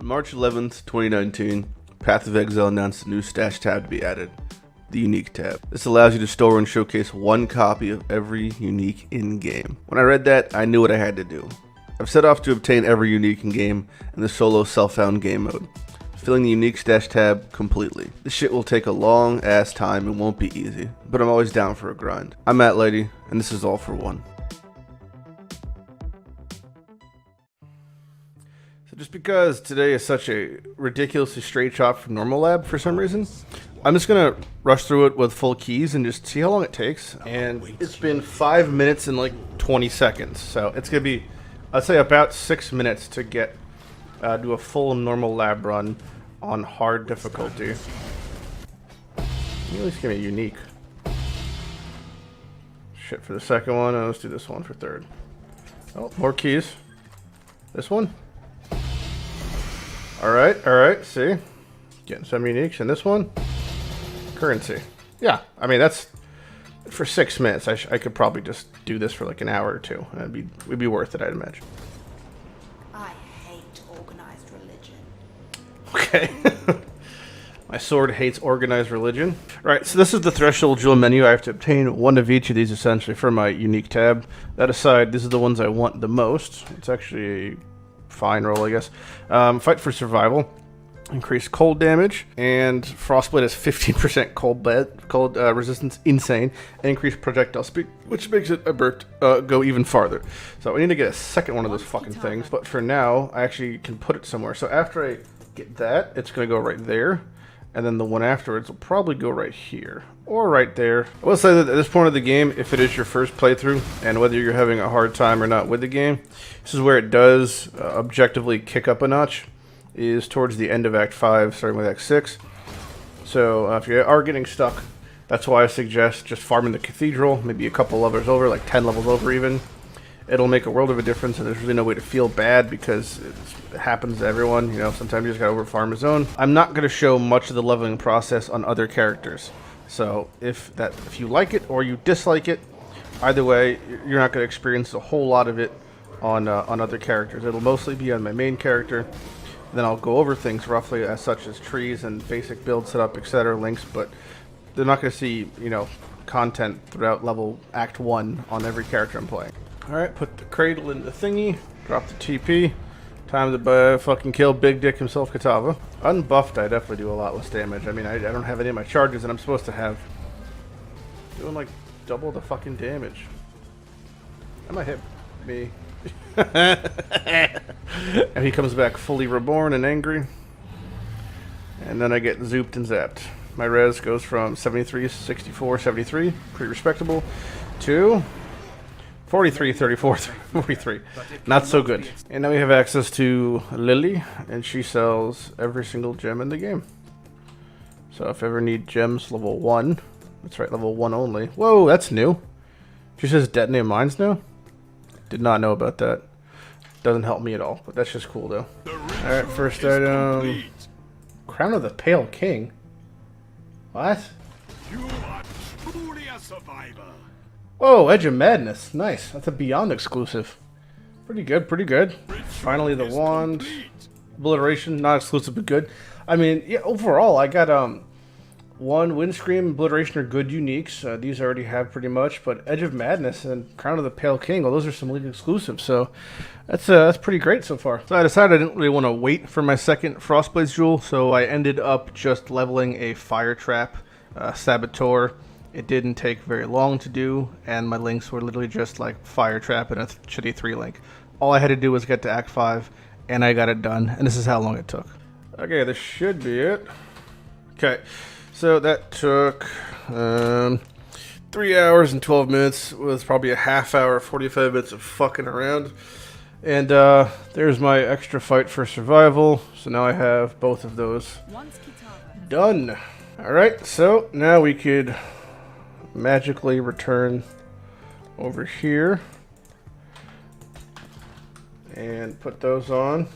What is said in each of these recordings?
March 11th, 2019, Path of Exile announced a new stash tab to be added, the Unique tab. This allows you to store and showcase one copy of every unique in-game. When I read that, I knew what I had to do. I've set off to obtain every unique in-game in the solo self-found game mode, filling the Unique stash tab completely. This shit will take a long ass time and won't be easy, but I'm always down for a grind. I'm Lighty, and this is all for one. Just because today is such a ridiculously straight shot from normal lab for some reason, I'm just gonna rush through it with full keys and just see how long it takes. And it's been 5 minutes and like 20 seconds, so it's gonna be, I'd say, about 6 minutes to get do a full normal lab run on hard difficulty. You at least give me a unique. Shit for the second one. Let's do this one for third. Oh, more keys. This one. Alright, see? Getting some uniques in this one. Currency. Yeah, I mean, that's... For 6 minutes, I could probably just do this for like an hour or two. And it'd be worth it, I'd imagine. I hate organized religion. Okay. My sword hates organized religion. Right, so this is the threshold jewel menu. I have to obtain one of each of these, essentially, for my unique tab. That aside, these are the ones I want the most. It's actually a fine roll, I guess. Fight for survival, increase cold damage, and Frostblade has 15% cold resistance, insane, and increased projectile speed, which makes it go even farther. So I need to get a second one of those fucking things, but for now, I actually can put it somewhere. So after I get that, it's going to go right there, and then the one afterwards will probably go right here, or right there. I will say that at this point of the game, if it is your first playthrough, and whether you're having a hard time or not with the game, this is where it does objectively kick up a notch, is towards the end of Act 5, starting with Act 6. So if you are getting stuck, that's why I suggest just farming the Cathedral, maybe a couple levels over, like 10 levels over even. It'll make a world of a difference, and there's really no way to feel bad because it happens to everyone. You know, sometimes you just gotta overfarm a zone. I'm not gonna show much of the leveling process on other characters. So if you like it or you dislike it, either way, you're not gonna experience a whole lot of it on other characters. It'll mostly be on my main character. Then I'll go over things roughly as such as trees and basic build setup, etc. links, but they're not gonna see, you know, content throughout level Act 1 on every character I'm playing. Alright, put the cradle in the thingy, drop the TP, time to fucking kill Big Dick himself, Katava. Unbuffed, I definitely do a lot less damage. I mean, I don't have any of my charges and I'm supposed to have. Doing like double the fucking damage. That might hit me. And he comes back fully reborn and angry. And then I get zooped and zapped. My res goes from 73, 64, 73, pretty respectable, to 43, 34, 43. Not so good. And now we have access to Lily, and she sells every single gem in the game. So if you ever need gems level 1, that's right, level 1 only. Whoa, that's new. She says detonate mines now? Did not know about that. Doesn't help me at all, but that's just cool though. Alright, first item. Crown of the Pale King? What? You are truly a survivor. Oh, Edge of Madness. Nice. That's a Beyond exclusive. Pretty good, pretty good. Finally the wand. Obliteration, not exclusive but good. I mean, yeah, overall I got one Windscream, Obliteration are good uniques. These I already have pretty much, but Edge of Madness and Crown of the Pale King, well, those are some League exclusives, so that's pretty great so far. So I decided I didn't really want to wait for my second Frostblade jewel, so I ended up just leveling a Fire Trap Saboteur. It didn't take very long to do, and my links were literally just like Fire Trap and a shitty 3 link. All I had to do was get to Act 5, and I got it done, and this is how long it took. Okay, this should be it. Okay. So that took 3 hours and 12 minutes with probably a half hour, 45 minutes of fucking around. And there's my extra fight for survival. So now I have both of those done. Alright, so now we could magically return over here and put those on.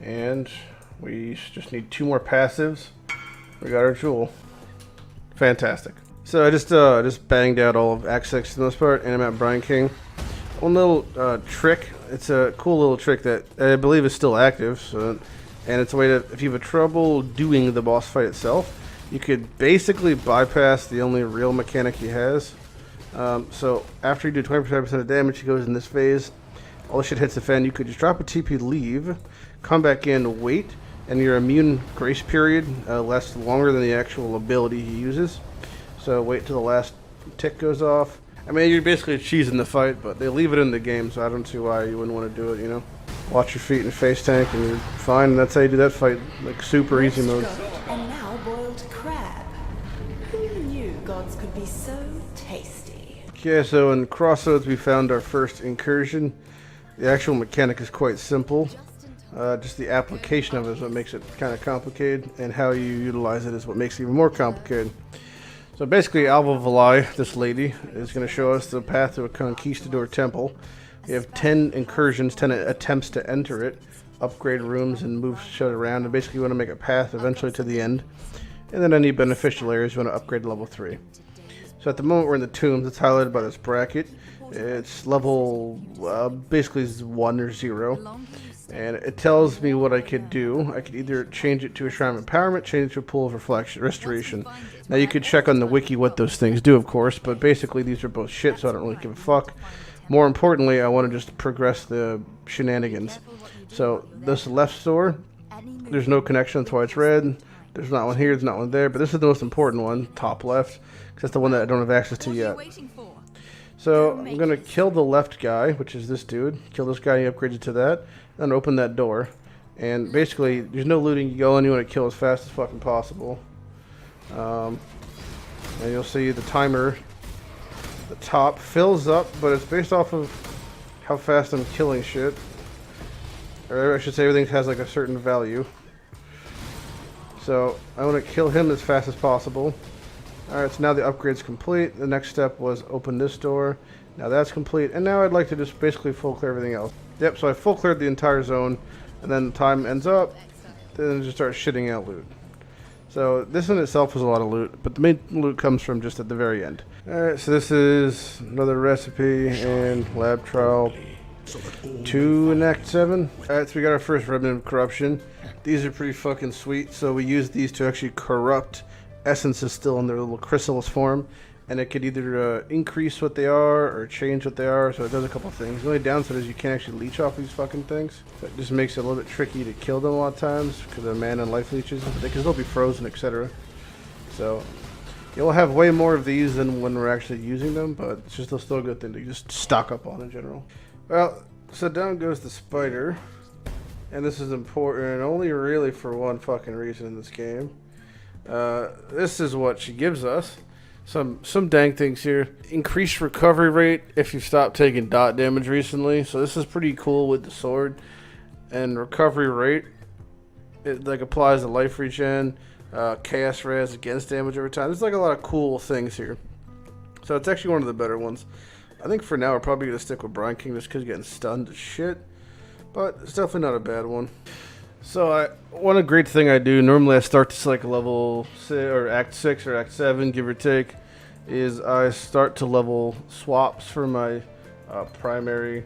And we just need 2 more passives. We got our jewel. Fantastic. So I just banged out all of Act 6 for the most part, and I'm at Brian King. one little trick. It's a cool little trick that I believe is still active. So, and it's a way to, if you have trouble doing the boss fight itself, you could basically bypass the only real mechanic he has. So after you do 25% of damage, he goes in this phase. All the shit hits the fan. You could just drop a TP, leave, come back in, wait, and your immune grace period lasts longer than the actual ability he uses. So wait till the last tick goes off. I mean, you're basically cheesing the fight, but they leave it in the game, so I don't see why you wouldn't want to do it, you know? Watch your feet and face tank, and you're fine, and that's how you do that fight, like super easy mode. And now boiled crab. Who knew gods could be so tasty? Okay, so in Crossroads we found our first incursion. The actual mechanic is quite simple. Just the application of it is what makes it kind of complicated, and how you utilize it is what makes it even more complicated. So basically, Alva Valai, this lady, is going to show us the path to a conquistador temple. You have 10 incursions, 10 attempts to enter it, upgrade rooms and move shit around, and basically you want to make a path eventually to the end. And then any beneficial areas you want to upgrade to level 3. So at the moment we're in the tombs, it's highlighted by this bracket. It's level, basically 1 or 0. And it tells me what I could do. I could either change it to a Shrine of Empowerment, change it to a Pool of Reflection, Restoration. Now you could check on the wiki what those things do, of course, but basically these are both shit, so I don't really give a fuck. More importantly, I want to just progress the shenanigans. So this left store, there's no connection, that's why it's red. There's not one here, there's not one there, but this is the most important one, top left, because that's the one that I don't have access to yet. So I'm going to kill the left guy, which is this dude. Kill this guy, he upgrades to that. Then open that door. And basically, there's no looting. You go in, you want to kill as fast as fucking possible. And you'll see the timer, the top fills up, but it's based off of how fast I'm killing shit. Or I should say everything has like a certain value. So I want to kill him as fast as possible. Alright, so now the upgrade's complete. The next step was open this door. Now that's complete. And now I'd like to just basically full clear everything else. Yep, so I full cleared the entire zone. And then the time ends up. Then just start shitting out loot. So this in itself was a lot of loot. But the main loot comes from just at the very end. Alright, so this is another recipe and lab trial 2 in Act 7. Alright, so we got our first remnant of corruption. These are pretty fucking sweet. So we use these to actually corrupt essences still in their little chrysalis form, and it could either increase what they are or change what they are, so it does a couple things. The only downside is you can't actually leech off these fucking things, so it just makes it a little bit tricky to kill them a lot of times because they're mana and life leeches, but they can still be frozen, etc. So you'll have way more of these than when we're actually using them, but it's just still a good thing to just stock up on in general. Well, so down goes the spider, and this is important only really for one fucking reason in this game. This is what she gives us. Some dang things here. Increased recovery rate if you stop taking dot damage recently. So this is pretty cool with the sword. And recovery rate, it like applies to life regen, chaos res against damage over time. There's like a lot of cool things here. So it's actually one of the better ones. I think for now we're probably going to stick with Brine King just because getting stunned to shit. But it's definitely not a bad one. So one great thing I do, normally I start to like level 6 or Act 6 or Act 7, give or take, is I start to level swaps for my primary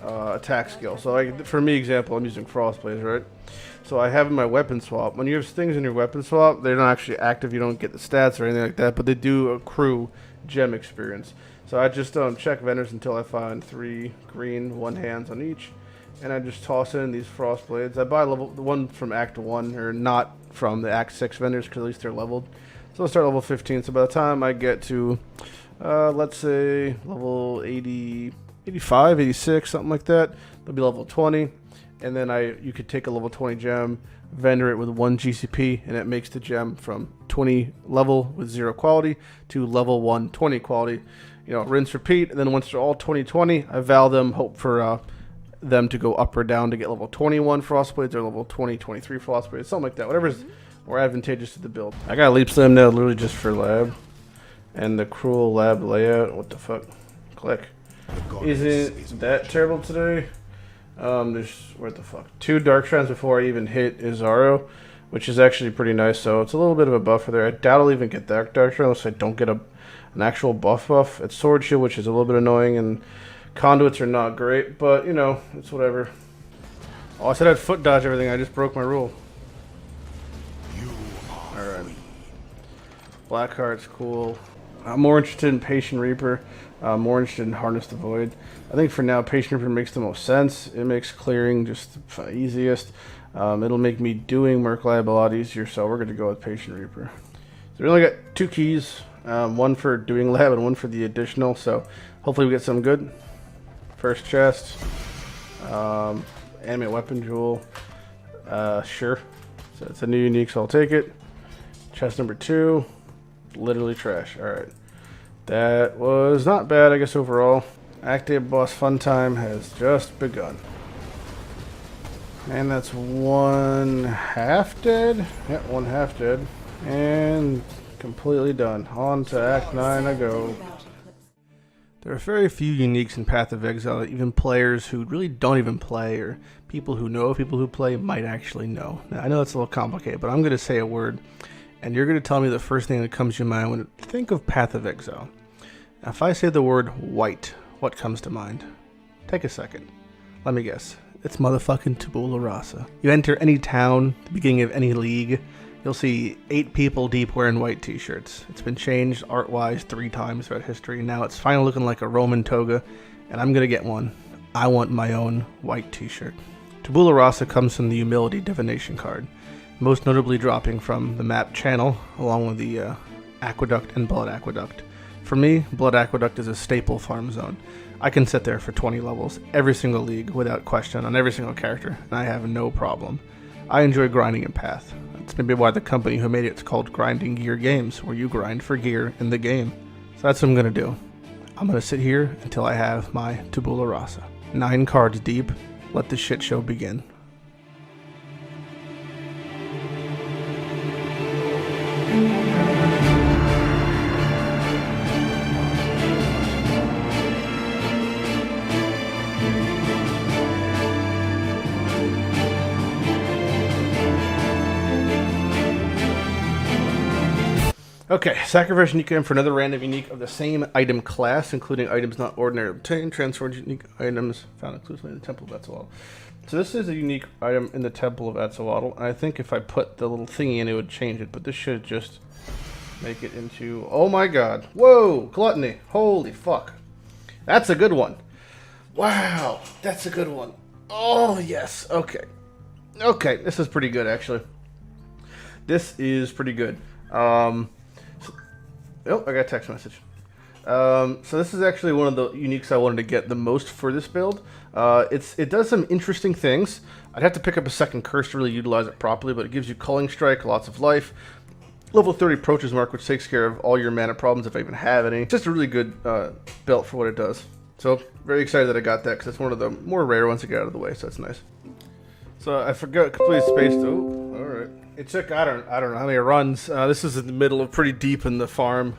attack skill. So for me example, I'm using Frostblaze, right? So I have my weapon swap. When you have things in your weapon swap, they're not actually active, you don't get the stats or anything like that, but they do accrue gem experience. So I just check vendors until I find 3 green, 1 hands on each. And I just toss in these frost blades. I buy the one from Act 1, or not from the Act 6 vendors, because at least they're leveled. So I'll start level 15. So by the time I get to, let's say, level 80, 85, 86, something like that, they'll be level 20. And then you could take a level 20 gem, vendor it with 1 GCP, and it makes the gem from 20 level with 0 quality to level 1 20 quality. You know, rinse, repeat, and then once they're all 20-20, I vow them, hope for them to go up or down to get level 21 Frostblades or level 20-23 Frostblades, something like that. Whatever's more advantageous to the build. I got Leap Slam now literally just for lab. And the cruel lab layout, what the fuck? Click. Isn't that terrible today? There's, what the fuck? 2 Dark Shrines before I even hit Izaro, which is actually pretty nice, so it's a little bit of a buffer there. I doubt I'll even get that Dark Shrine unless I don't get an actual buff. It's Sword Shield, which is a little bit annoying, and Conduits are not great, but you know, it's whatever. Oh, I said I'd foot dodge everything. I just broke my rule. Alright. Blackheart's cool. I'm more interested in Patient Reaper. I'm more interested in Harness the Void. I think for now, Patient Reaper makes the most sense. It makes clearing just the easiest. It'll make me doing Merc Lab a lot easier, so we're going to go with Patient Reaper. So we only got 2 keys. One for doing lab and one for the additional, so hopefully we get some good. First chest. Animate Weapon Jewel. Sure. So it's a new unique, so I'll take it. Chest number 2. Literally trash. Alright. That was not bad, I guess, overall. Active boss fun time has just begun. And that's 1/2 dead. Yep, 1/2 dead. And completely done. On to Act 9 I go. There are very few uniques in Path of Exile that even players who really don't even play, or people who know people who play, might actually know. Now, I know that's a little complicated, but I'm going to say a word, and you're going to tell me the first thing that comes to your mind when you think of Path of Exile. Now, if I say the word white, what comes to mind? Take a second. Let me guess. It's motherfucking tabula rasa. You enter any town, the beginning of any league, you'll see 8 people deep wearing white t-shirts. It's been changed art-wise 3 times throughout history. Now it's finally looking like a Roman toga, and I'm going to get one. I want my own white t-shirt. Tabula rasa comes from the Humility Divination card, most notably dropping from the map channel, along with the Aqueduct and Blood Aqueduct. For me, Blood Aqueduct is a staple farm zone. I can sit there for 20 levels, every single league, without question, on every single character, and I have no problem. I enjoy grinding in Path. That's maybe why the company who made it's called Grinding Gear Games, where you grind for gear in the game. So that's what I'm going to do. I'm going to sit here until I have my tabula rasa. 9 cards deep. Let the shit show begin. Okay, sacrifice unique item for another random unique of the same item class, including items not ordinarily obtained, transferred unique items found exclusively in the Temple of Atzoatl. So this is a unique item in the Temple of Atzoatl, and I think if I put the little thingy in, it would change it, but this should just make it into... Oh my god. Whoa! Gluttony. Holy fuck. That's a good one. Wow. That's a good one. Oh, yes. Okay. Okay, this is pretty good, actually. This is pretty good. Oh, I got a text message. So this is actually one of the uniques I wanted to get the most for this build. It does some interesting things. I'd have to pick up a second curse to really utilize it properly, but it gives you Culling Strike, lots of life. Level 30 Approaches Mark, which takes care of all your mana problems if I even have any. Just a really good belt for what it does. So, very excited that I got that, because it's one of the more rare ones to get out of the way, so that's nice. So, I forgot, completely spaced. Oh, alright. It took, I don't know how many runs. This is in the middle of pretty deep in the farm.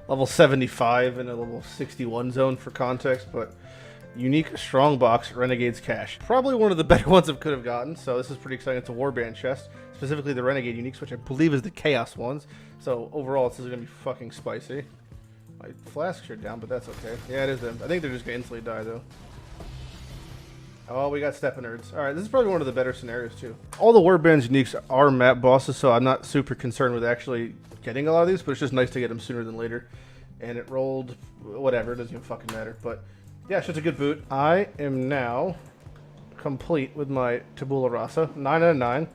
Level 75 in a level 61 zone for context, but unique strongbox Renegade's Cache. Probably one of the better ones I could have gotten, so this is pretty exciting. It's a warband chest, specifically the Renegade uniques, which I believe is the Chaos ones. So overall, this is going to be fucking spicy. My flasks are down, but that's okay. Yeah, it is them. I think they're just going to instantly die, though. Oh, we got Steppe Nerds. Alright, this is probably one of the better scenarios, too. All the Warband's uniques are map bosses, so I'm not super concerned with actually getting a lot of these, but it's just nice to get them sooner than later. And it rolled, whatever, it doesn't even fucking matter. But, yeah, it's just a good boot. I am now complete with my tabula rasa. 9 out of 9.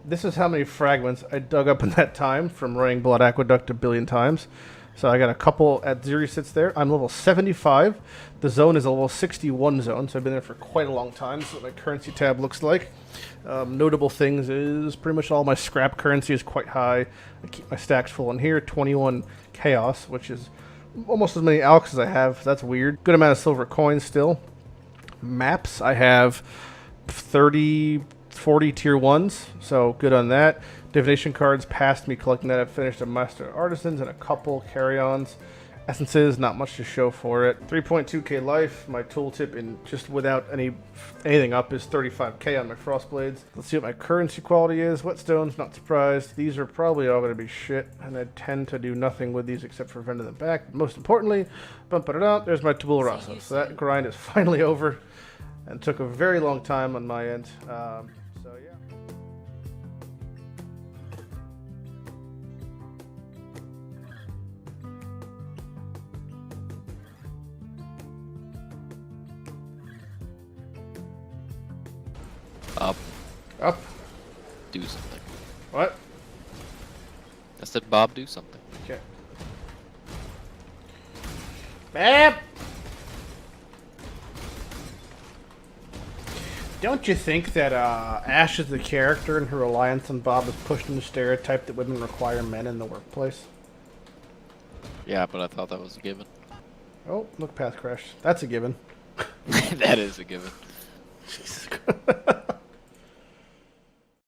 This is how many fragments I dug up in that time from running Blood Aqueduct a billion times. So I got a couple at Zuri sits there. I'm level 75. The zone is a level 61 zone, so I've been there for quite a long time. So my currency tab looks like. Notable things is pretty much all my scrap currency is quite high. I keep my stacks full in here. 21 chaos, which is almost as many alks as I have. That's weird. Good amount of silver coins still. Maps, I have 30, 40 tier 1s, so good on that. Divination cards past me collecting that. I've finished a Master Artisans and a couple carry-ons. Essences, not much to show for it. 3.2k life. My tooltip in just without anything up is 35k on my frost blades. Let's see what my currency quality is. Whetstones, not surprised. These are probably all going to be shit, and I tend to do nothing with these except for vending them back. Most importantly, bump it out. There's my tabula rasa. So that grind is finally over, and took a very long time on my end. So yeah. Up. Do something. What? I said, Bob, do something. Okay. Bam! Don't you think that Ash is the character and her reliance on Bob is pushed in the stereotype that women require men in the workplace? Yeah, but I thought that was a given. Oh, look, path crash. That's a given. That is a given. Jesus Christ.